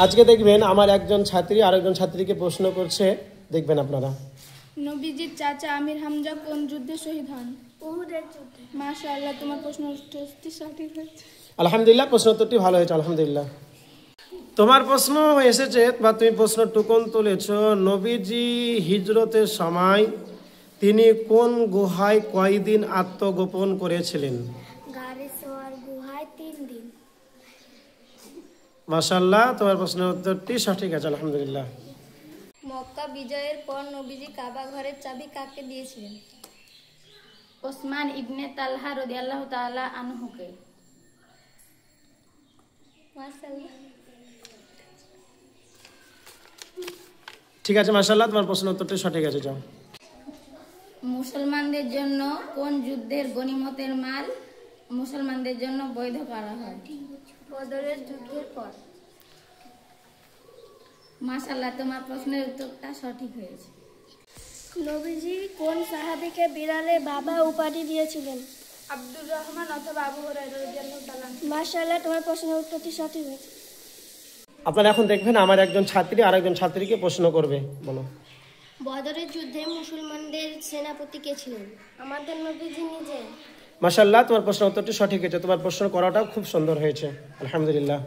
আজকে দেখবেন আমার একজন ছাত্রী আরেকজন ছাত্রীকে প্রশ্ন করছে, দেখবেন আপনারা। নবীজির চাচা আমির হামজা কোন যুদ্ধে শহীদ হন? উহুদের যুদ্ধে। মাশাআল্লাহ, তোমার প্রশ্ন উত্তরটি সঠিক হয়েছে। আলহামদুলিল্লাহ, প্রশ্ন উত্তরটি ভালো হয়েছে, আলহামদুলিল্লাহ। তোমার প্রশ্ন এসেছে বা তুমি প্রশ্ন টুকন তুলেছ, নবীজি হিজরতের সময় তিনি কোন গুহায় কয়দিন আত্মগোপন করেছিলেন? গারে সোয়ার গুহায় 3 দিন। মাশাআল্লাহ, তোমার প্রশ্নের উত্তরটি সঠিক আছে, আলহামদুলিল্লাহ। মক্কা বিজয়ের পর নবীজি কাবা ঘরের চাবি কাকে দিয়েছিলেন? ওসমান ইবনে তালহা রাদিয়াল্লাহু তাআলা আনহুকে। মাশাআল্লাহ। ঠিক আছে, মাশাআল্লাহ, তোমার প্রশ্নের উত্তরটি সঠিক আছে, যাও। মুসলমানদের জন্য কোন যুদ্ধের গনিমতের মাল মুসলমানদের জন্য বৈধ করা হয়? বদরের যুদ্ধের পর। মাশাআল্লাহ, তোমার প্রশ্নের উত্তরটা সঠিক হয়েছে। নবীজি কোন সাহাবীকে বিড়ালের বাবা উপাধি দিয়েছিলেন? আব্দুর রহমান অথবা আবু হুরায়রা রাদিয়াল্লাহু তাআলা। মাশাআল্লাহ, তোমার প্রশ্নের উত্তরটি সঠিক হয়েছে। আপনারা এখন দেখবেন আমার একজন ছাত্রী আরেকজন ছাত্রীকে প্রশ্ন করবে, বলো। বদরের যুদ্ধে মুসলমানদের সেনাপতি কে ছিলেন? আমাদের নবীজি নিজে। মাশাআল্লাহ, তোমার প্রশ্নের উত্তরটি সঠিক হয়েছে, তোমার প্রশ্ন করাটাও খুব সুন্দর হয়েছে, আলহামদুলিল্লাহ।